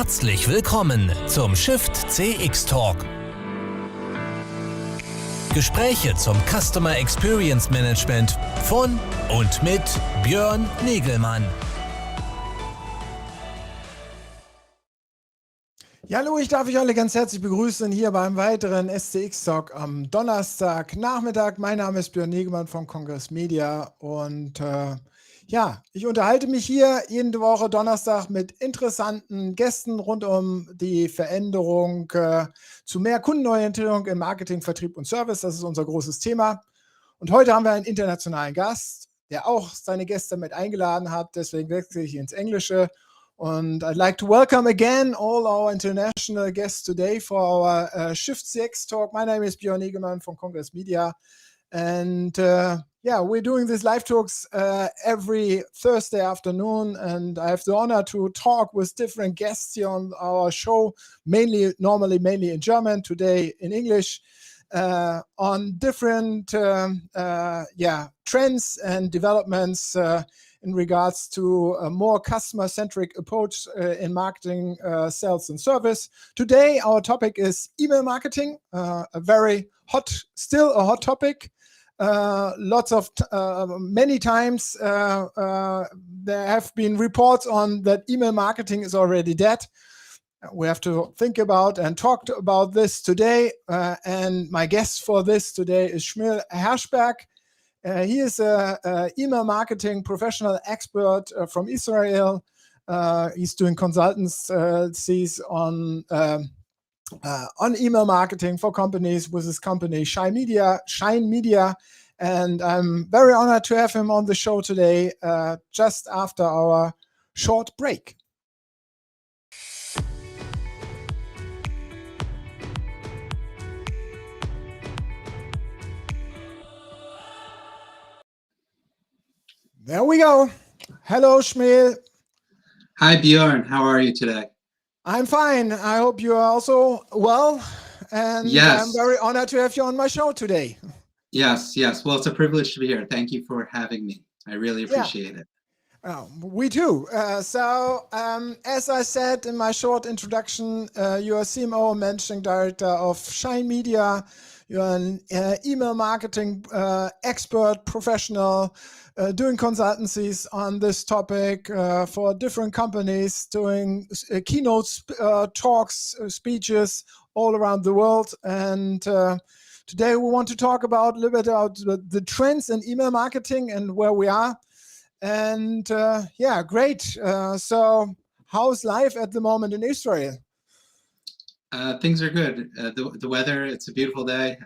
Herzlich willkommen zum Shift CX Talk. Gespräche zum Customer Experience Management von und mit Björn Negelmann. Ja, hallo, ich darf euch alle ganz herzlich begrüßen hier beim weiteren SCX Talk am Donnerstagnachmittag. Mein Name ist Björn Negelmann von Kongress Media und ich unterhalte mich hier jede Woche Donnerstag mit interessanten Gästen rund um die Veränderung zu mehr Kundenorientierung im Marketing, Vertrieb und Service. Das ist unser großes Thema. Und heute haben wir einen internationalen Gast, der auch seine Gäste mit eingeladen hat. Deswegen wechsle ich ins Englische. And I'd like to welcome again all our international guests today for our Shift CX talk. My name is Björn Negelmann from Congress Media. And we're doing these live talks every Thursday afternoon. And I have the honor to talk with different guests here on our show, normally mainly in German, today in English, on different trends and developments in regards to a more customer-centric approach in marketing, sales, and service. Today, our topic is email marketing, still a hot topic. Many times there have been reports on that email marketing is already dead. We have to think about and talk about this today. And my guest for this today is Shmuel Herschberg. He is an email marketing professional expert from Israel. He's doing consultancies on email marketing for companies with his company Shine Media. And I'm very honored to have him on the show today, just after our short break. There we go. Hello, Shmuel. Hi, Björn. How are you today? I'm fine. I hope you are also well. And yes. I'm very honored to have you on my show today. Yes. Well, it's a privilege to be here. Thank you for having me. I really appreciate it. We too. As I said in my short introduction, you're a CMO, Managing Director of Shine Media. You're an email marketing expert, professional, doing consultancies on this topic for different companies, doing keynote talks, speeches all around the world. And today we want to talk about a little bit about the trends in email marketing and where we are. And great. So how's life at the moment in Israel? Things are good. The weather, it's a beautiful day.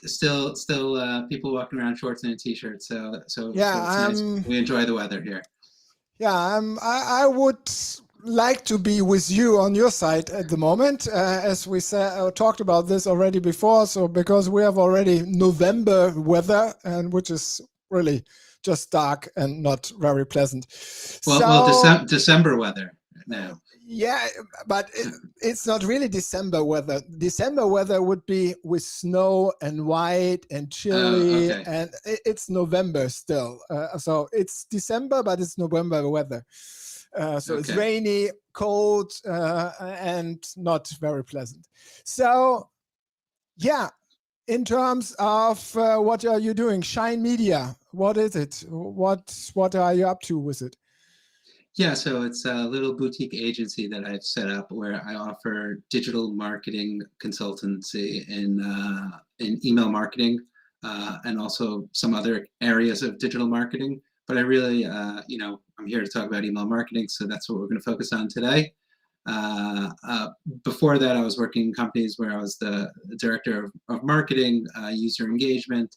Still people walking around shorts and a t-shirt. So it's nice. We enjoy the weather here. Yeah, I would like to be with you on your side at the moment, as we talked about this already before. So because we have already November weather, and which is really just dark and not very pleasant. Well, December weather now. Yeah, but it's not really December weather. December weather would be with snow and white and chilly, and it's November still. So it's December, but it's November weather. It's rainy, cold, and not very pleasant. So, in terms of what are you doing? Shine Media, what is it? What are you up to with it? Yeah, so it's a little boutique agency that I've set up where I offer digital marketing consultancy in email marketing and also some other areas of digital marketing. But I really, I'm here to talk about email marketing, so that's what we're going to focus on today. Before that, I was working in companies where I was the director of marketing, user engagement,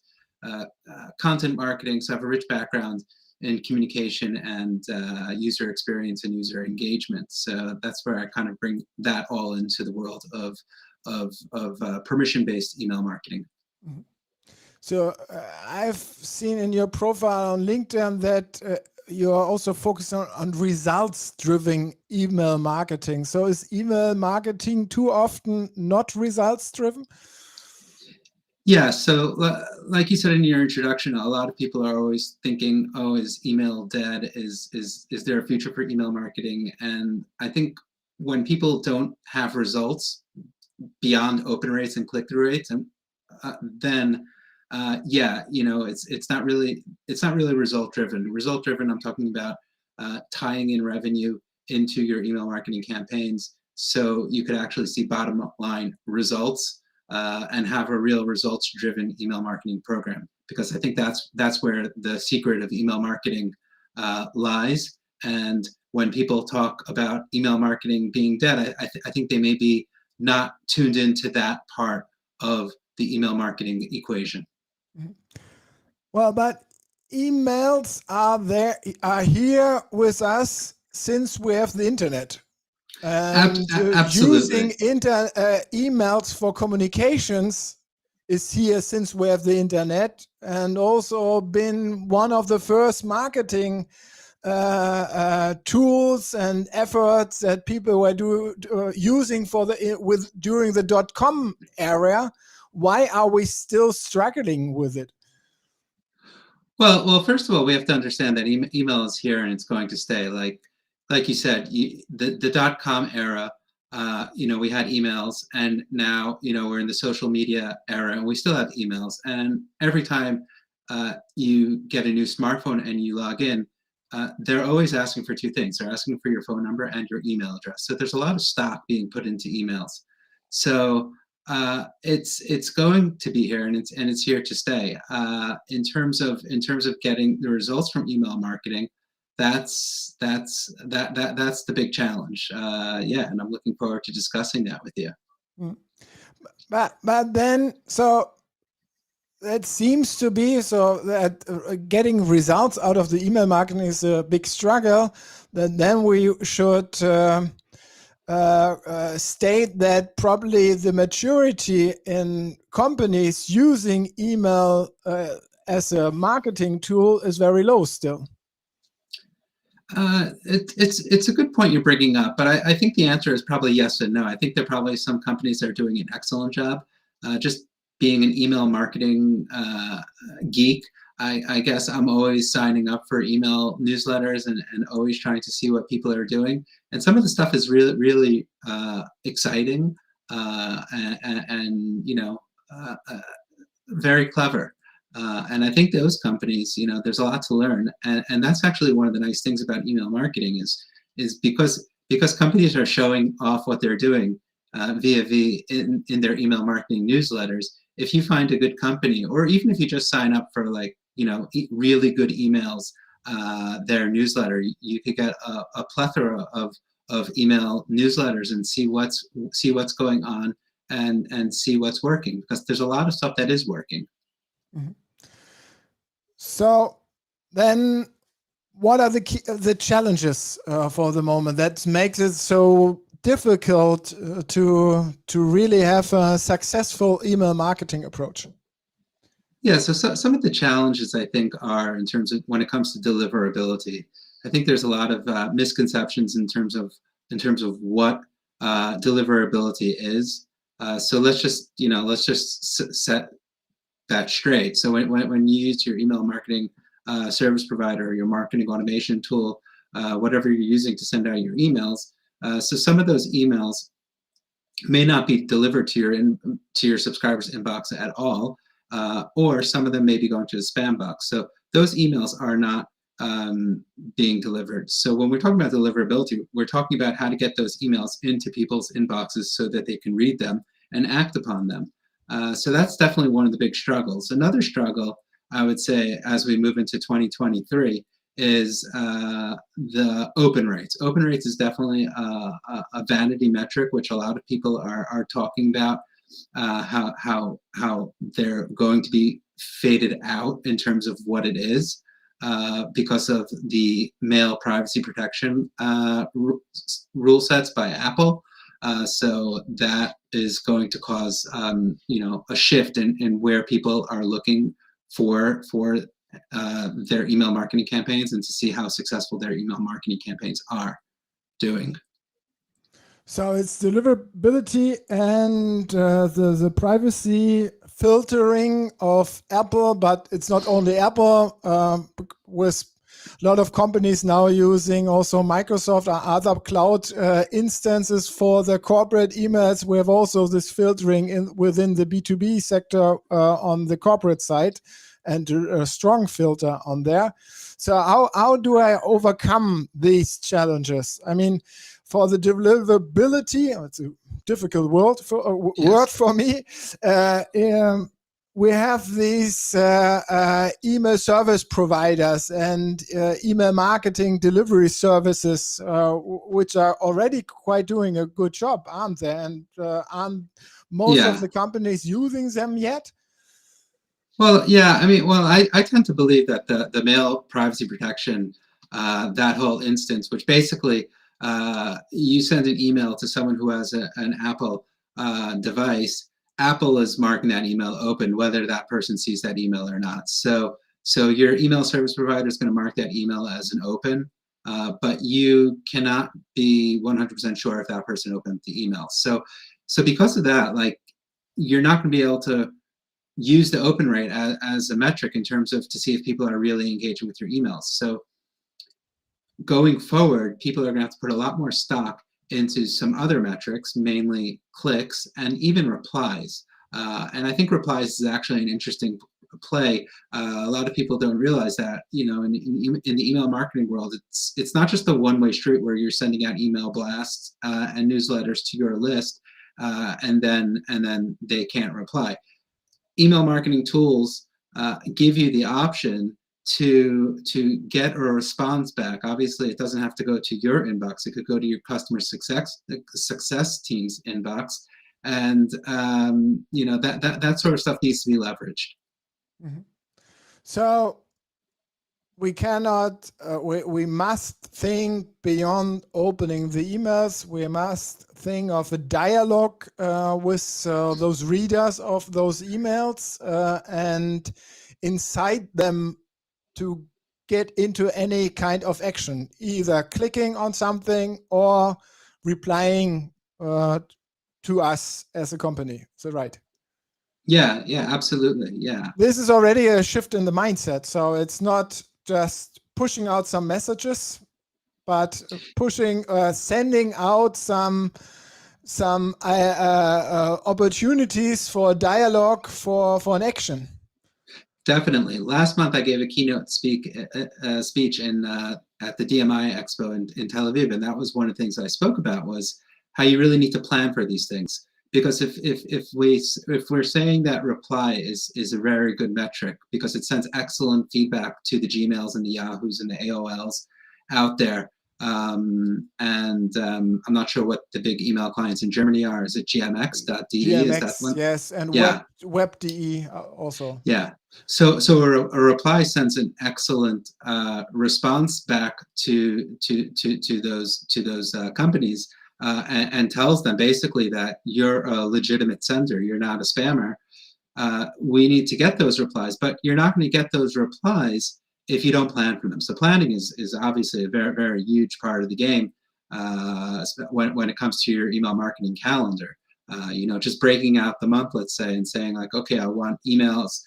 content marketing, so I have a rich background in communication and user experience and user engagement. So that's where I kind of bring that all into the world of permission-based email marketing. So I've seen in your profile on LinkedIn that you are also focused on results-driven email marketing. So is email marketing too often not results-driven? Yeah, so like you said in your introduction, a lot of people are always thinking, "Oh, is email dead? Is there a future for email marketing?" And I think when people don't have results beyond open rates and click-through rates, and then yeah, it's not really result driven. Result driven, I'm talking about tying in revenue into your email marketing campaigns, so you could actually see bottom line results and have a real results driven email marketing program. Because I think that's where the secret of email marketing lies. And when people talk about email marketing being dead, I think they may be not tuned into that part of the email marketing equation. Well, but emails are here with us since we have the internet. And Absolutely. using emails for communications is here since we have the internet, and also been one of the first marketing tools and efforts that people were using during the .com era. Why are we still struggling with it? Well, first of all, we have to understand that email is here and it's going to stay. Like you said, the .com era, we had emails, and now we're in the social media era, and we still have emails. And every time you get a new smartphone and you log in, they're always asking for two things. They're asking for your phone number and your email address. So there's a lot of stock being put into emails. So it's going to be here, and it's here to stay. In terms of getting the results from email marketing, that's the big challenge. Yeah, and I'm looking forward to discussing that with you. But then, so it seems to be so that getting results out of the email marketing is a big struggle. Then we should state that probably the maturity in companies using email as a marketing tool is very low still. It's a good point you're bringing up, but I think the answer is probably yes and no. I think there are probably some companies that are doing an excellent job. Just being an email marketing geek, I guess I'm always signing up for email newsletters and always trying to see what people are doing. And some of the stuff is really exciting and very clever. And I think those companies, there's a lot to learn. And that's actually one of the nice things about email marketing is because companies are showing off what they're doing via in their email marketing newsletters. If you find a good company, or even if you just sign up for really good emails, their newsletter, you could get a plethora of email newsletters and see what's going on and see what's working, because there's a lot of stuff that is working. Mm-hmm. So then, what are the challenges for the moment that makes it so difficult to really have a successful email marketing approach? Yeah, so some of the challenges I think are in terms of when it comes to deliverability. I think there's a lot of misconceptions in terms of what deliverability is. So let's just set that straight. So when you use your email marketing service provider, your marketing automation tool, whatever you're using to send out your emails, so some of those emails may not be delivered to your subscribers' inbox at all, or some of them may be going to a spam box. So those emails are not being delivered. So when we're talking about deliverability, we're talking about how to get those emails into people's inboxes so that they can read them and act upon them. So that's definitely one of the big struggles. Another struggle, I would say, as we move into 2023, is the open rates. Open rates is definitely a vanity metric, which a lot of people are talking about, how they're going to be faded out in terms of what it is, because of the mail privacy protection rule sets by Apple. So that is going to cause a shift in where people are looking for their email marketing campaigns, and to see how successful their email marketing campaigns are doing. So it's deliverability and the privacy filtering of Apple, but it's not only Apple, with a lot of companies now using also Microsoft or other cloud instances for the corporate emails. We have also this filtering within the B2B sector on the corporate side, and a strong filter on there. So how do I overcome these challenges? I mean, for the deliverability, it's a difficult word for me. We have these email service providers and email marketing delivery services, which are already quite doing a good job, aren't they? And aren't most of the companies using them yet? Well, yeah, I mean, well, I tend to believe that the mail privacy protection, that whole instance, which basically you send an email to someone who has an Apple device, Apple is marking that email open, whether that person sees that email or not. So your email service provider is going to mark that email as an open, but you cannot be 100% sure if that person opened the email. So because of that, like, you're not going to be able to use the open rate as a metric in terms of to see if people are really engaging with your emails. So going forward, people are going to have to put a lot more stock into some other metrics, mainly clicks and even replies. And I think replies is actually an interesting play. A lot of people don't realize that, you know, in the email marketing world, it's not just a one-way street where you're sending out email blasts and newsletters to your list, and then they can't reply. Email marketing tools give you the option to get a response back. Obviously, it doesn't have to go to your inbox. It could go to your customer success team's inbox, and you know, that sort of stuff needs to be leveraged. Mm-hmm. So we cannot. We must think beyond opening the emails. We must think of a dialogue with those readers of those emails and incite them to get into any kind of action, either clicking on something or replying to us as a company. Is that right? Yeah, absolutely. Yeah. This is already a shift in the mindset. So it's not just pushing out some messages, but sending out some opportunities for dialogue, for an action. Definitely. Last month, I gave a keynote speech in at the DMI Expo in Tel Aviv, and that was one of the things I spoke about, was how you really need to plan for these things. Because if we're saying that reply is a very good metric because it sends excellent feedback to the Gmails and the Yahoos and the AOLs out there, and I'm not sure what the big email clients in Germany are. Is it gmx.de? GMX, is that one? Yes, and web.de also. Yeah. So a reply sends an excellent response back to those companies. And tells them basically that you're a legitimate sender, you're not a spammer. We need to get those replies, but you're not going to get those replies if you don't plan for them. So planning is obviously a very, very huge part of the game when it comes to your email marketing calendar. You know, just breaking out the month, let's say, and saying like, okay, I want emails,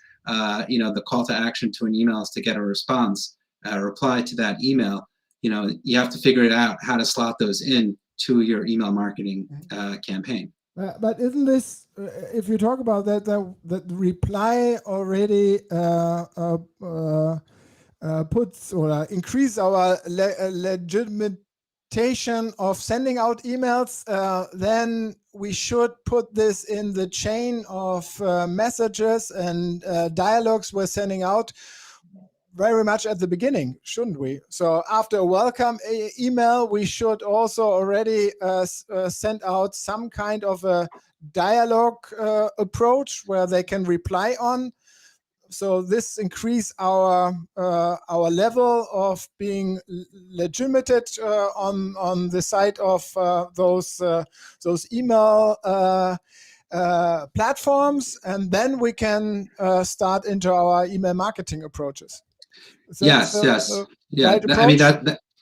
you know, the call to action to an email is to get a response, reply to that email. You know, you have to figure it out how to slot those in to your email marketing campaign. But isn't this, if you talk about that, the reply already puts or increase our legitimation of sending out emails, then we should put this in the chain of messages and dialogues we're sending out very much at the beginning, shouldn't we? So after a welcome email, we should also already send out some kind of a dialogue approach where they can reply on. So this increase our level of being legitimate on the side of those email platforms, and then we can start into our email marketing approaches. Yes. Yeah. Right I mean,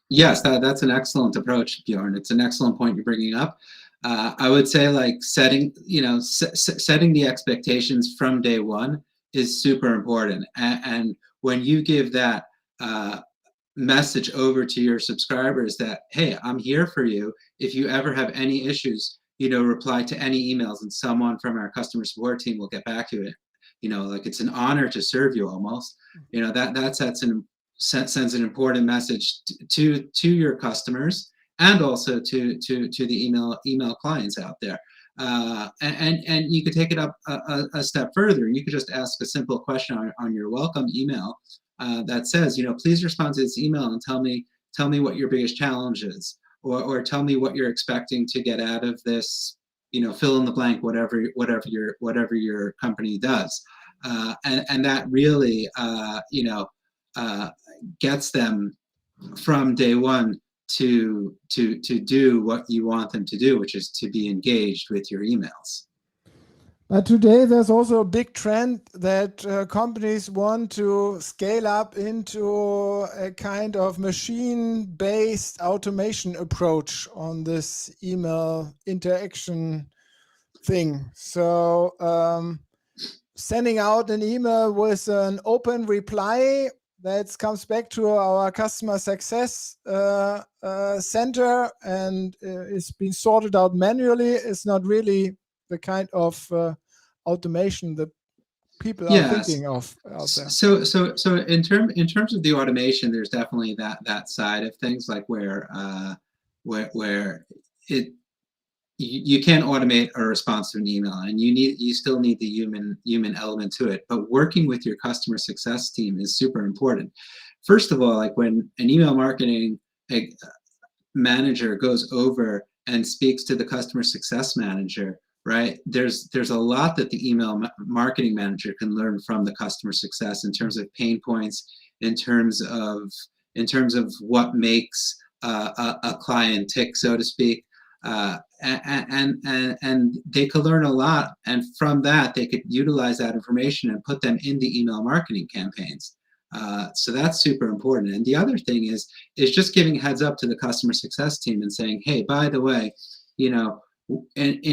yes, that's an excellent approach, Bjorn. It's an excellent point you're bringing up. I would say like setting the expectations from day one is super important. And when you give that message over to your subscribers that, hey, I'm here for you. If you ever have any issues, reply to any emails and someone from our customer support team will get back to it. Like it's an honor to serve you almost. That sends an important message to your customers and also to the email clients out there. And you could take it up a step further. You could just ask a simple question on your welcome email that says, please respond to this email and tell me what your biggest challenge is, or tell me what you're expecting to get out of this, fill in the blank, whatever your company does. And that really, gets them from day one to do what you want them to do, which is to be engaged with your emails. But today there's also a big trend that companies want to scale up into a kind of machine-based automation approach on this email interaction thing. So sending out an email with an open reply that comes back to our customer success center and is being sorted out manually is not really the kind of automation that people are thinking of out there. So in terms of the automation, there's definitely that side of things, like where you can't automate a response to an email, and you still need the human element to it. But working with your customer success team is super important. First of all, like when an email marketing manager goes over and speaks to the customer success manager, right? There's a lot that the email marketing manager can learn from the customer success in terms of pain points, in terms of what makes a client tick, so to speak. And they could learn a lot, and from that they could utilize that information and put them in the email marketing campaigns. So that's super important. And the other thing is just giving heads up to the customer success team and saying, hey, by the way, in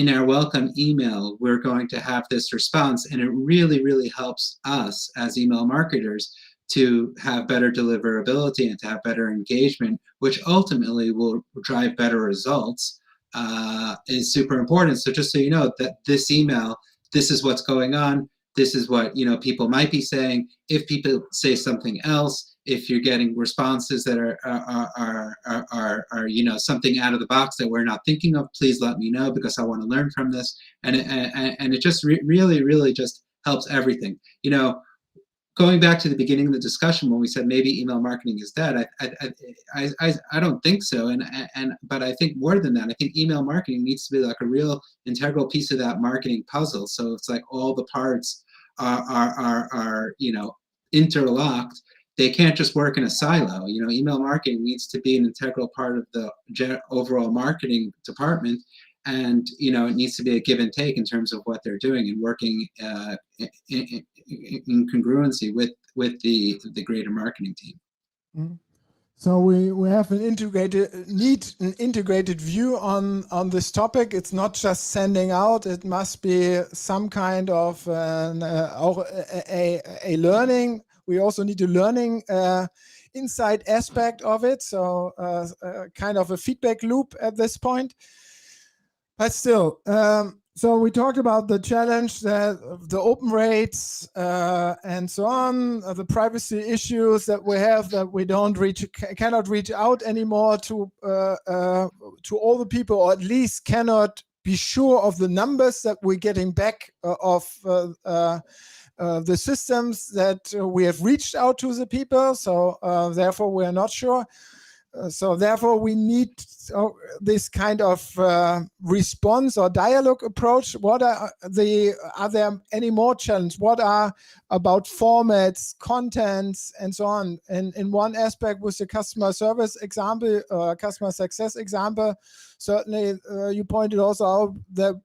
our welcome email, we're going to have this response, and it really, really helps us as email marketers to have better deliverability and to have better engagement, which ultimately will drive better results. Is super important. So just so you know that this email, this is what's going on. This is what people might be saying. If people say something else, if you're getting responses that are something out of the box that we're not thinking of, please let me know, because I want to learn from this. And it just really, really just helps everything. Going back to the beginning of the discussion when we said maybe email marketing is dead, I don't think so. But I think more than that, I think email marketing needs to be like a real integral piece of that marketing puzzle. So it's like all the parts are interlocked. They can't just work in a silo. Email marketing needs to be an integral part of the overall marketing department. And it needs to be a give and take in terms of what they're doing and working in congruency with the greater marketing team. Mm-hmm. So we have an integrated view on this topic. It's not just sending out. It must be some kind of a learning. We also need a learning inside aspect of it. So kind of a feedback loop at this point. But still, so we talked about the challenge, the open rates and so on, the privacy issues that we have, that we cannot reach out anymore to all the people, or at least cannot be sure of the numbers that we're getting back of the systems that we have reached out to the people. So therefore, we are not sure. So therefore, we need this kind of response or dialogue approach. Are there any more challenges? What are about formats, contents, and so on? And in one aspect, with the customer service example, customer success example, certainly you pointed also out that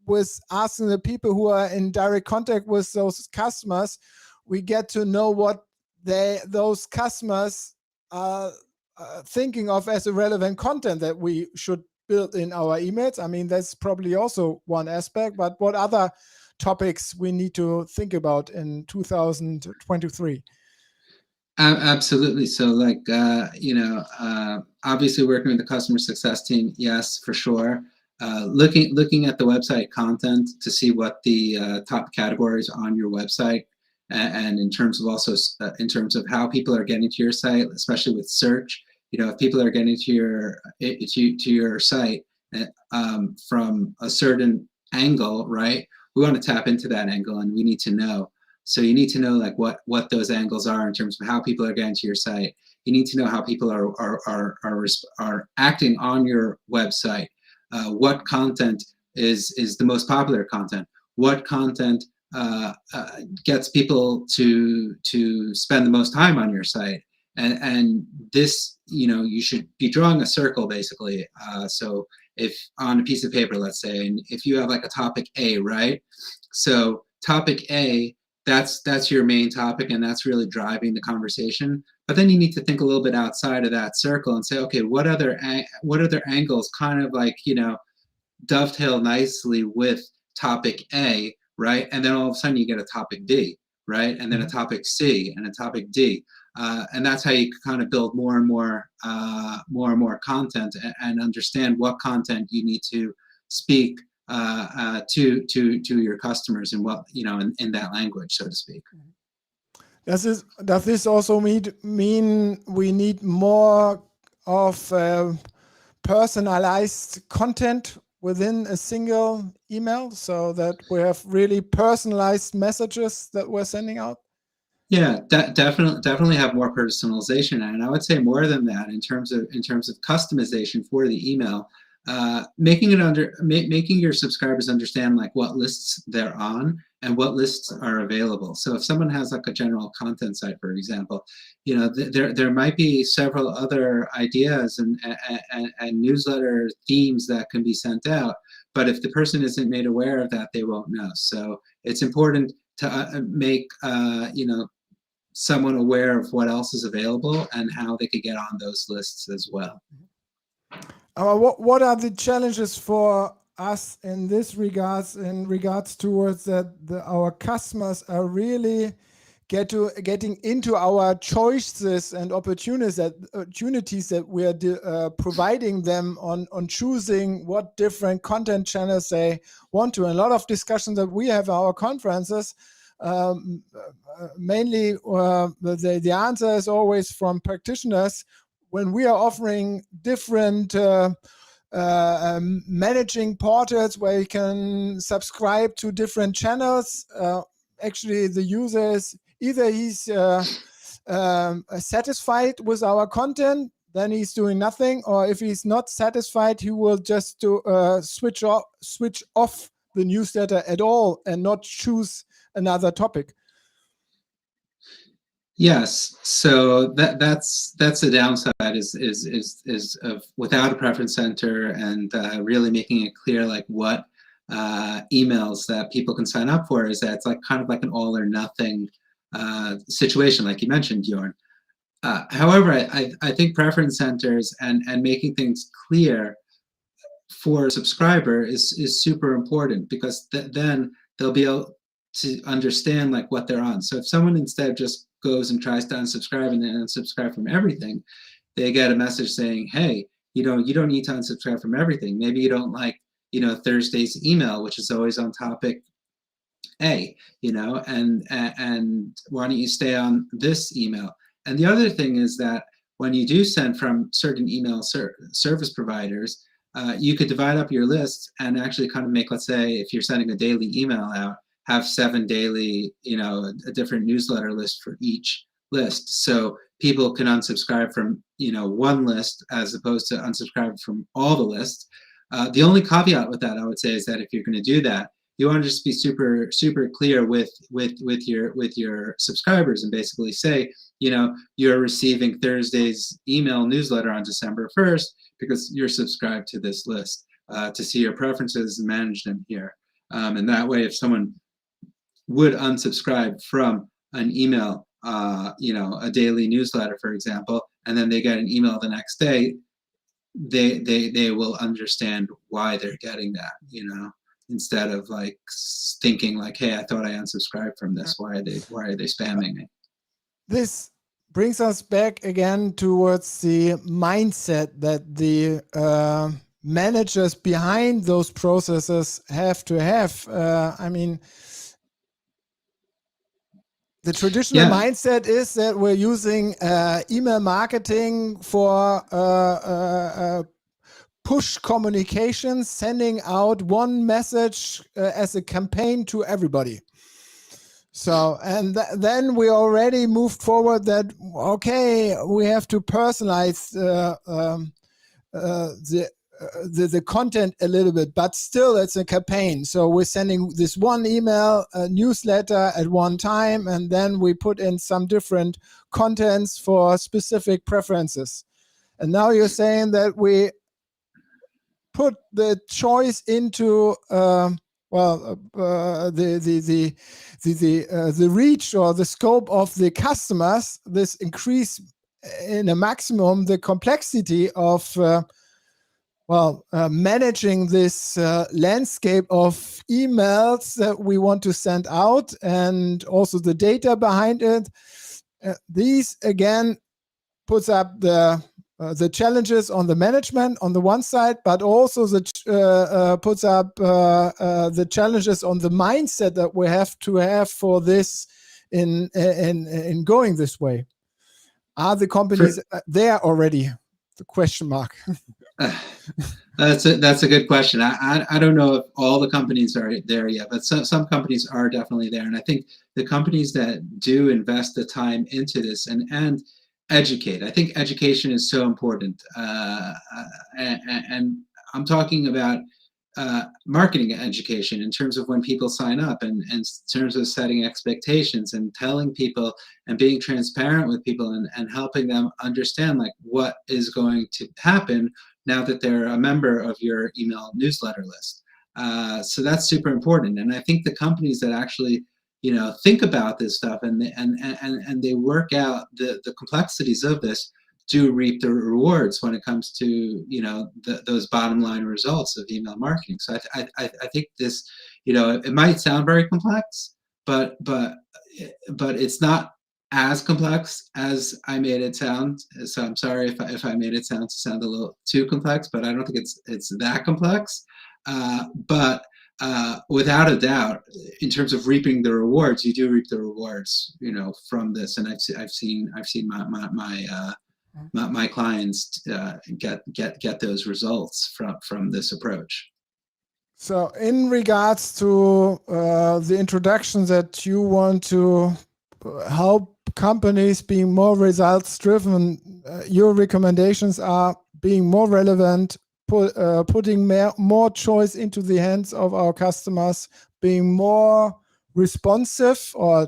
with asking the people who are in direct contact with those customers, we get to know what those customers are thinking of as a relevant content that we should built in our emails? I mean, that's probably also one aspect, but what other topics we need to think about in 2023? Absolutely. So like, obviously working with the customer success team, yes, for sure. Looking at the website content to see what the top categories on your website, and in terms of also in terms of how people are getting to your site, especially with search. If people are getting to your site from a certain angle, right? We want to tap into that angle, and we need to know. So you need to know like what those angles are in terms of how people are getting to your site. You need to know how people are acting on your website. What content is the most popular content? What content gets people to spend the most time on your site? And this, you should be drawing a circle basically. So if on a piece of paper, let's say, and if you have like a topic A, right? So topic A, that's your main topic, and that's really driving the conversation. But then you need to think a little bit outside of that circle and say, okay, what other angles kind of like dovetail nicely with topic A, right? And then all of a sudden you get a topic B, right? And then a topic C and a topic D. And that's how you kind of build more and more content, and understand what content you need to speak to your customers, and what in that language, so to speak. Does this also mean we need more of personalized content within a single email, so that we have really personalized messages that we're sending out? Yeah, definitely have more personalization, and I would say more than that in terms of customization for the email. Making your subscribers understand like what lists they're on and what lists are available. So if someone has like a general content site, for example, there might be several other ideas and newsletter themes that can be sent out, but if the person isn't made aware of that, they won't know. So it's important to make someone aware of what else is available and how they could get on those lists as well. What are the challenges for us in this regards towards that our customers are really getting into our choices and opportunities that we are providing them on choosing what different content channels they want to. And a lot of discussions that we have at our conferences, mainly the answer is always from practitioners. When we are offering different managing portals where you can subscribe to different channels, actually the user is either he's satisfied with our content, then he's doing nothing, or if he's not satisfied, he will just switch off the newsletter at all and not choose another topic. Yes, so that's the downside is of without a preference center, and really making it clear like what emails that people can sign up for, is that it's like kind of like an all or nothing situation, like you mentioned, Bjorn. However, I think preference centers and making things clear for a subscriber is super important, because then they'll be able to understand like what they're on. So if someone instead just goes and tries to unsubscribe and then unsubscribe from everything, they get a message saying, hey, you don't need to unsubscribe from everything. Maybe you don't like, Thursday's email, which is always on topic A, and why don't you stay on this email? And the other thing is that when you do send from certain email service providers, you could divide up your list and actually kind of make, let's say, if you're sending a daily email out, have 7 daily, a different newsletter list for each list. So people can unsubscribe from, one list as opposed to unsubscribe from all the lists. The only caveat with that, I would say, is that if you're going to do that, you want to just be super clear with your subscribers and basically say, you're receiving Thursday's email newsletter on December 1st because you're subscribed to this list, to see your preferences and manage them here. And that way, if someone would unsubscribe from an email, a daily newsletter, for example, and then they get an email the next day, they will understand why they're getting that, instead of like thinking like, hey, I thought I unsubscribed from this. Why are they spamming me? This brings us back again towards the mindset that the managers behind those processes have to have. I mean, the traditional mindset is that we're using email marketing for push communications, sending out one message as a campaign to everybody. So, and then we already moved forward that, okay, we have to personalize the content a little bit, but still it's a campaign. So we're sending this one email, newsletter at one time, and then we put in some different contents for specific preferences. And now you're saying that we put the choice into the reach or the scope of the customers. This increase in a maximum the complexity of managing this landscape of emails that we want to send out, and also the data behind it. These again puts up the challenges on the management on the one side, but also puts up the challenges on the mindset that we have to have for this in going this way. Are the companies there already? The question mark. That's a good question. I don't know if all the companies are there yet, but some companies are definitely there. And I think the companies that do invest the time into this and educate, I think education is so important. And I'm talking about marketing education in terms of when people sign up, and in terms of setting expectations and telling people and being transparent with people and helping them understand like what is going to happen now that they're a member of your email newsletter list. So that's super important. And I think the companies that actually think about this stuff and they work out the complexities of this do reap the rewards when it comes to those bottom line results of email marketing. So I think this, it might sound very complex, but it's not as complex as I made it sound. So I'm sorry if I made it sound a little too complex, but I don't think it's that complex. But without a doubt, in terms of reaping the rewards, you do reap the rewards, from this. And I've seen my clients get those results from this approach. So in regards to the introduction that you want to help companies being more results driven, your recommendations are being more relevant, putting more choice into the hands of our customers, being more responsive or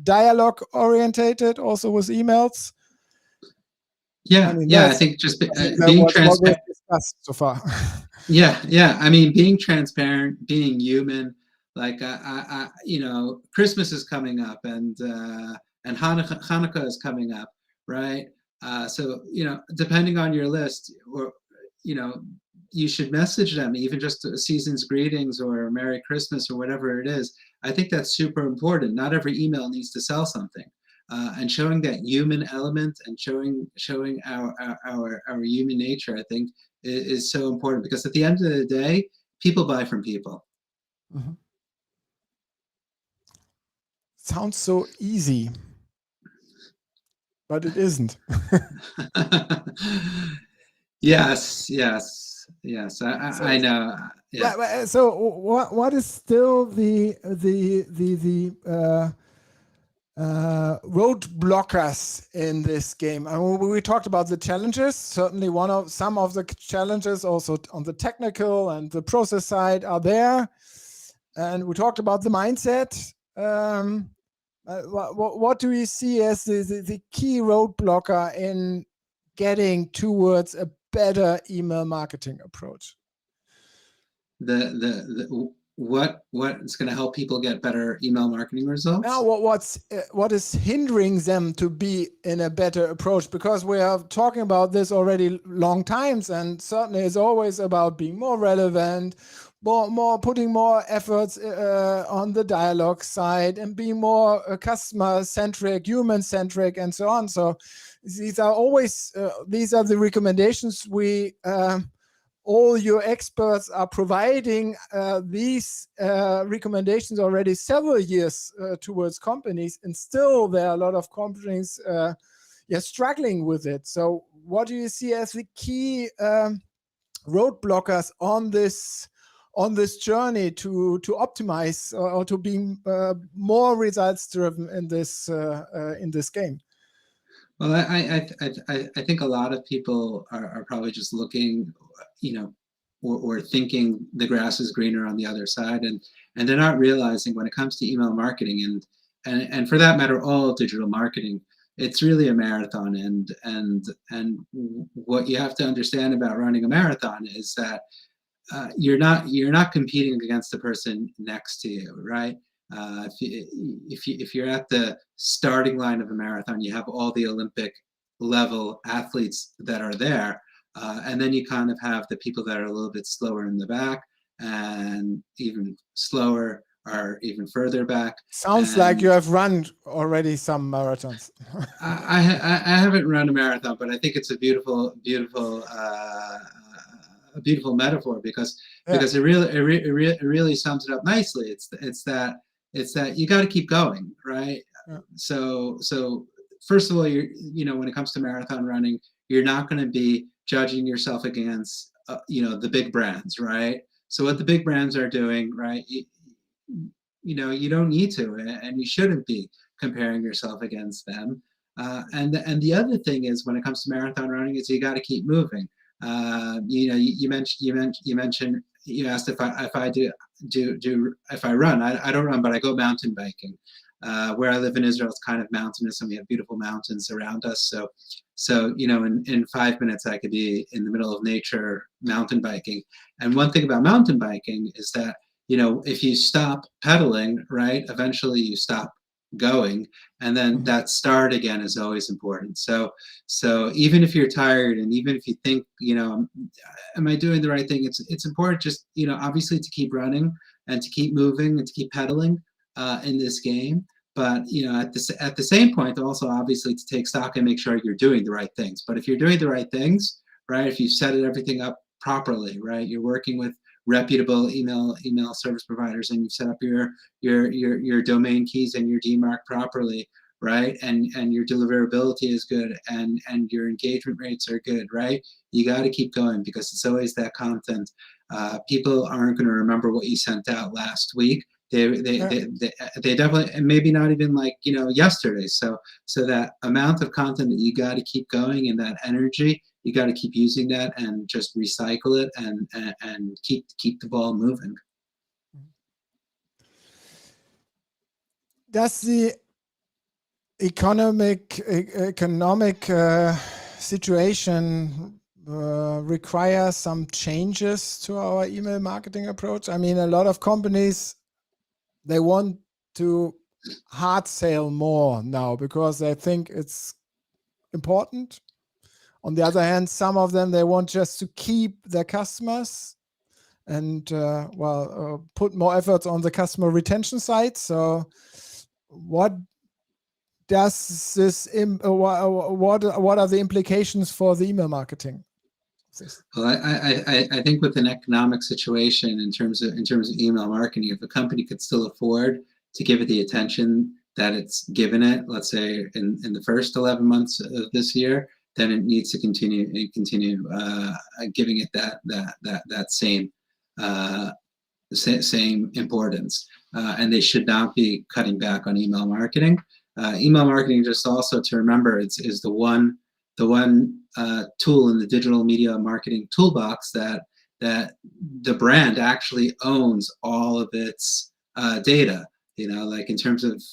dialogue orientated also with emails. I think just being transparent so far. I mean, being transparent, being human. Like Christmas is coming up, and Hanukkah is coming up, right? So depending on your list, or you should message them even just a season's greetings or Merry Christmas or whatever it is. I think that's super important. Not every email needs to sell something. And showing that human element and showing our human nature, I think, is so important, because at the end of the day, people buy from people. Mm-hmm. Sounds so easy, but it isn't. Yes. I know. Yeah. So what is still the roadblockers in this game? I mean, we talked about the challenges. Certainly, some of the challenges also on the technical and the process side are there, and we talked about the mindset. What do you see as the key roadblocker in getting towards a better email marketing approach? what's going to help people get better email marketing results? Now, what is hindering them to be in a better approach? Because we are talking about this already long times, and certainly it's always about being more relevant, more putting more efforts on the dialogue side, and being more customer-centric, human-centric, and so on. So these are always these are the recommendations we. All your experts are providing these recommendations already several years towards companies, and still there are a lot of companies struggling with it. So what do you see as the key roadblockers on this journey to optimize or to being more results driven in this game? Well, I think a lot of people are probably just looking, or thinking the grass is greener on the other side, and they're not realizing when it comes to email marketing and for that matter all digital marketing, it's really a marathon. And what you have to understand about running a marathon is that you're not competing against the person next to you, right? If you're at the starting line of a marathon, you have all the Olympic level athletes that are there, and then you kind of have the people that are a little bit slower in the back, and even slower are even further back. Sounds like you have run already some marathons. I haven't run a marathon, but I think it's a beautiful metaphor because it really sums it up nicely. It's that you got to keep going, right? Yeah. So first of all, when it comes to marathon running, you're not going to be judging yourself against the big brands, right? So what the big brands are doing, right? You don't need to, and you shouldn't be comparing yourself against them. And the other thing is, when it comes to marathon running, is you got to keep moving. You mentioned, you asked if I run. I don't run, but I go mountain biking. Where I live in Israel, it's kind of mountainous, and we have beautiful mountains around us. So in 5 minutes I could be in the middle of nature mountain biking. And one thing about mountain biking is that if you stop pedaling, right, eventually you stop going, and then that start again is always important. So even if you're tired, and even if you think, am I doing the right thing, it's important just obviously to keep running and to keep moving and to keep pedaling in this game. But at the same point also obviously to take stock and make sure you're doing the right things. But if you're doing the right things, right, if you set everything up properly, right, you're working with reputable email service providers, and you set up your domain keys and your DMARC properly, right, and your deliverability is good, and your engagement rates are good, right, you got to keep going, because it's always that content. People aren't going to remember what you sent out last week. They definitely, and maybe not even like yesterday. So that amount of content that you got to keep going, and that energy, you got to keep using that and just recycle it and keep the ball moving. Does the economic situation require some changes to our email marketing approach? I mean, a lot of companies, they want to hard sell more now because they think it's important. On the other hand, some of them, they want just to keep their customers and put more efforts on the customer retention side. So what does this what are the implications for the email marketing? Well, I think with an economic situation in terms of email marketing, if a company could still afford to give it the attention that it's given it, let's say in the first 11 months of this year, then it needs to continue giving it that same importance, and they should not be cutting back on email marketing. Email marketing, just also to remember, is the one tool in the digital media marketing toolbox that the brand actually owns all of its data. Like in terms of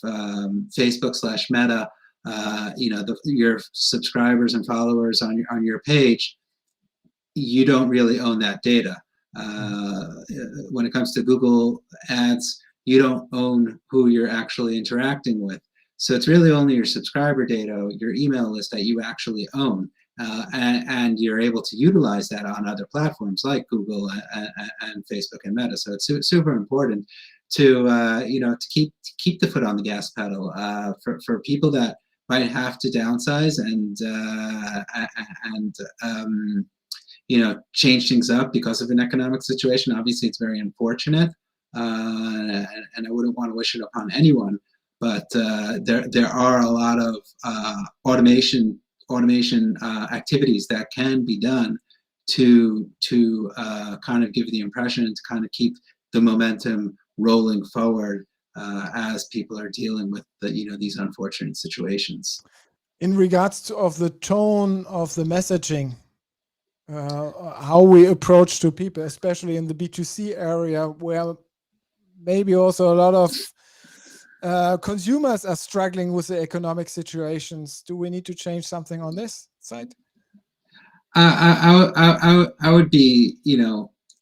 Facebook/Meta, your subscribers and followers on your page, you don't really own that data. when it comes to Google Ads, you don't own who you're actually interacting with. So it's really only your subscriber data, your email list that you actually own. And you're able to utilize that on other platforms like Google and Facebook and Meta. So it's super important to to keep the foot on the gas pedal for people that might have to downsize and change things up because of an economic situation. Obviously, it's very unfortunate, and I wouldn't want to wish it upon anyone. But there are a lot of automation activities that can be done to kind of give the impression to kind of keep the momentum rolling forward as people are dealing with these unfortunate situations. In regards of the tone of the messaging, how we approach to people, especially in the B2C area, where maybe also a lot of consumers are struggling with the economic situations. Do we need to change something on this side? I would be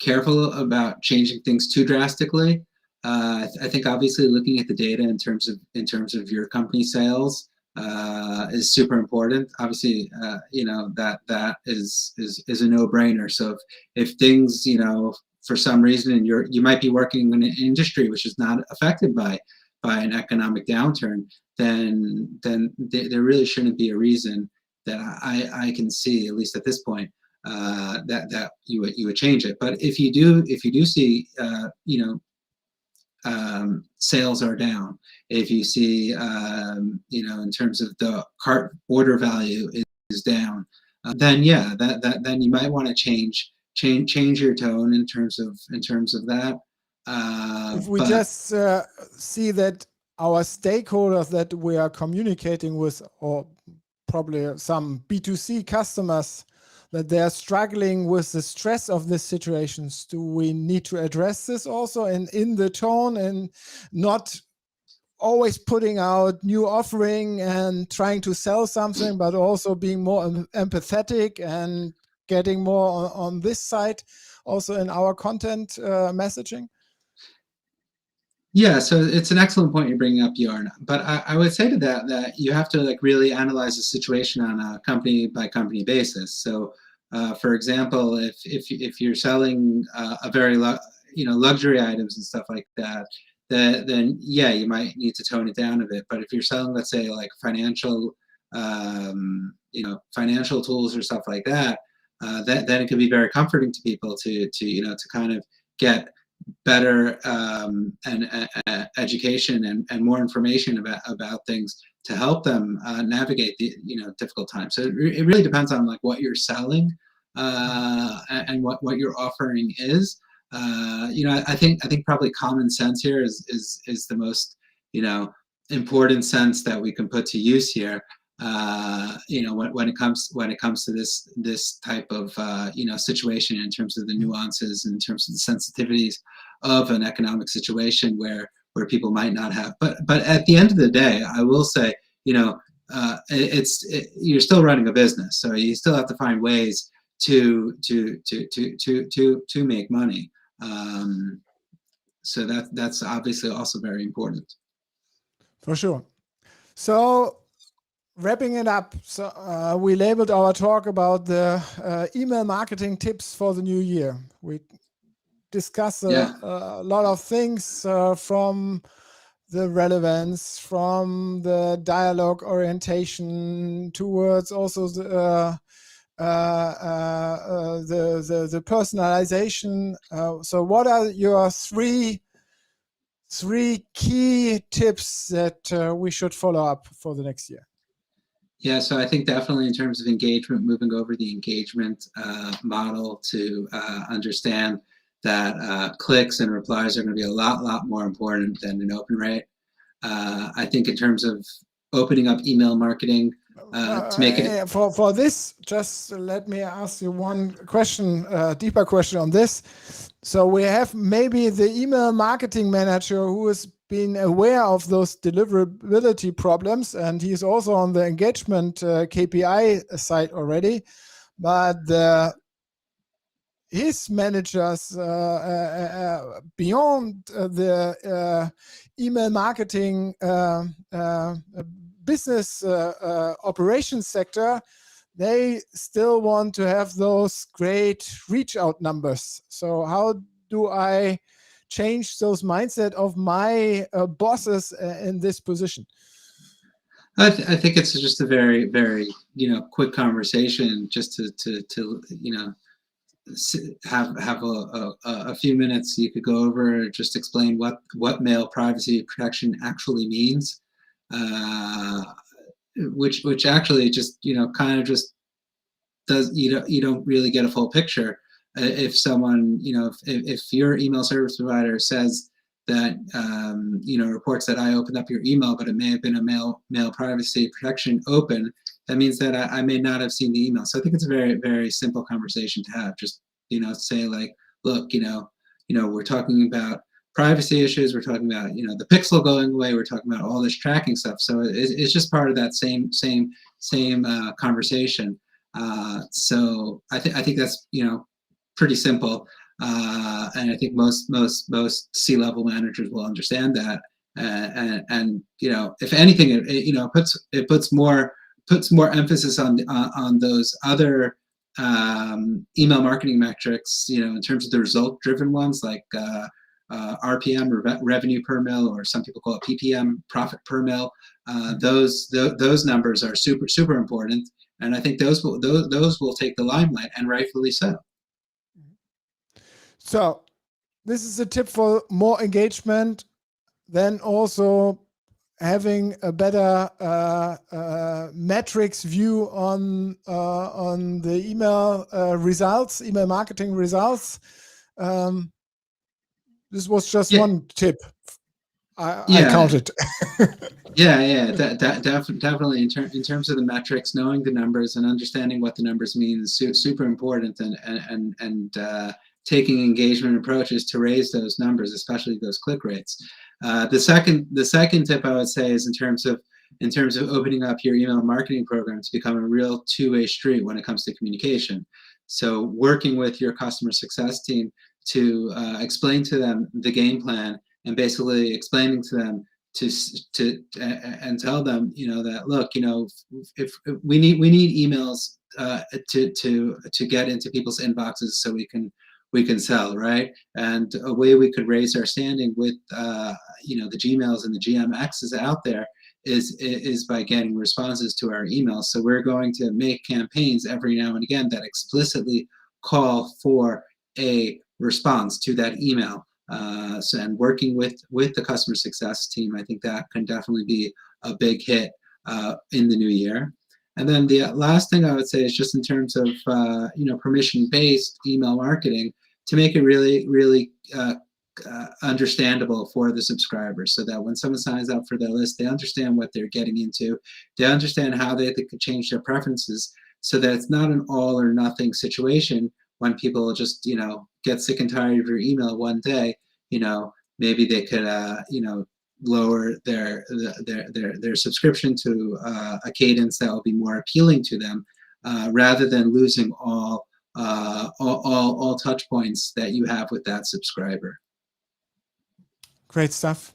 careful about changing things too drastically. I think obviously looking at the data in terms of your company sales is super important. Obviously, that is a no-brainer. So if things for some reason and you might be working in an industry which is not affected by an economic downturn, then there really shouldn't be a reason that I can see, at least at this point, that you would change it. But if you do see sales are down, if you see in terms of the cart order value is down, then then you might want to change your tone in terms of that. If we just see that our stakeholders that we are communicating with, or probably some B2C customers, that they are struggling with the stress of these situations, do we need to address this also in the tone and not always putting out new offering and trying to sell something, but also being more empathetic and getting more on this side also in our content messaging? Yeah, so it's an excellent point you're bringing up, Jorn. But I would say to that you have to really analyze the situation on a company by company basis. So, for example, if you're selling a very luxury items and stuff like that, then you might need to tone it down a bit. But if you're selling, let's say, like financial tools or stuff like that, then it can be very comforting to people to kind of get better education and more information about things to help them navigate the difficult times. So it really depends on what you're selling and what your offering is. I think probably common sense here is the most important sense that we can put to use here. When it comes to this type of situation in terms of the nuances, in terms of the sensitivities of an economic situation where people might not have. But at the end of the day, I will say, you're still running a business, so you still have to find ways to make money. So that's obviously also very important. For sure. So, wrapping it up, so we labeled our talk about the email marketing tips for the new year. We discussed a lot of things from the relevance, from the dialogue orientation towards also the personalization. So, what are your three key tips that we should follow up for the next year? Yeah, so I think definitely in terms of engagement, moving over the engagement model to understand that clicks and replies are going to be a lot more important than an open rate. I think in terms of opening up email marketing to make it... For this, just let me ask you one question, deeper question on this. So we have maybe the email marketing manager who has been aware of those deliverability problems, and he's also on the engagement KPI side already, but the his managers beyond the email marketing business operations sector, they still want to have those great reach out numbers. So how do I change those mindset of my bosses in this position? I think it's just a very, very, quick conversation, just to have a few minutes. You could go over, just explain what mail privacy protection actually means, which actually just kind of just does, you don't really get a full picture. If someone, if your email service provider says that reports that I opened up your email, but it may have been a mail privacy protection open, that means that I may not have seen the email. So I think it's a very, very simple conversation to have. Just say like, look, we're talking about privacy issues. We're talking about the pixel going away. We're talking about all this tracking stuff. So it's just part of that same conversation. So I think that's pretty simple. And I think most C-level managers will understand that. And if anything, it puts more emphasis on those other email marketing metrics, in terms of the result-driven ones, like RPM, or revenue per mil, or some people call it PPM, profit per mil. Those numbers are super important, and I think those will take the limelight, and rightfully so. So this is a tip for more engagement, then also having a better metrics view on the email results, email marketing results. This was just one tip. I counted. Definitely. In terms of the metrics, knowing the numbers and understanding what the numbers mean is super important, and taking engagement approaches to raise those numbers, especially those click rates. The second tip I would say is in terms of opening up your email marketing program to become a real two-way street when it comes to communication. So working with your customer success team to explain to them the game plan, and basically explaining to them and tell them that, look, if we need emails to get into people's inboxes so we can sell, right? And a way we could raise our standing with the Gmails and the GMXs out there is by getting responses to our emails. So we're going to make campaigns every now and again that explicitly call for a response to that email. And working with the customer success team, I think that can definitely be a big hit in the new year. And then the last thing I would say is just in terms of permission-based email marketing, to make it really, really understandable for the subscribers, so that when someone signs up for their list, they understand what they're getting into. They understand how they could change their preferences, so that it's not an all or nothing situation. When people just get sick and tired of your email one day, maybe they could lower their subscription to a cadence that will be more appealing to them, rather than losing all touch points that you have with that subscriber. Great stuff.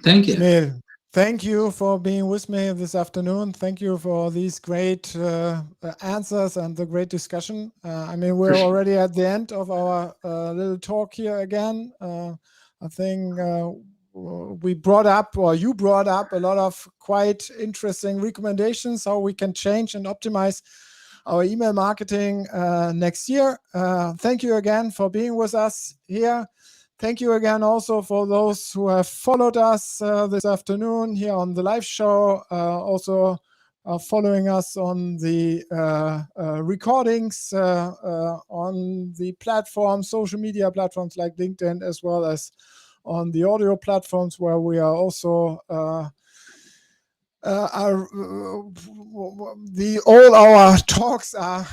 Thank you. Shmuel, thank you for being with me this afternoon. Thank you for these great answers and the great discussion. We're already at the end of our little talk here again. I think we brought up, or you brought up, a lot of quite interesting recommendations how we can change and optimize our email marketing next year. Thank you again for being with us here. Thank you again also for those who have followed us this afternoon here on the live show, also following us on the recordings on the platforms, social media platforms like LinkedIn, as well as on the audio platforms where we are also all our talks are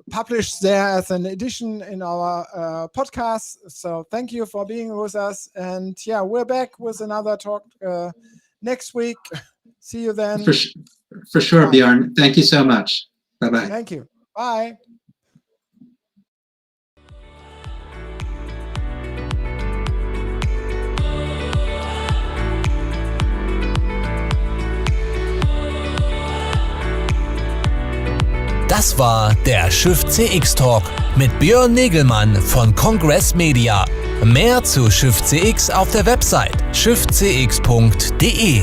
published there as an edition in our podcast. So thank you for being with us, and we're back with another talk next week. See you then. For sure, Bjorn. Thank you so much. Bye-bye. Thank you. Bye. Das war der Schiff CX Talk mit Björn Negelmann von Kongress Media. Mehr zu Schiff CX auf der Website schiffcx.de.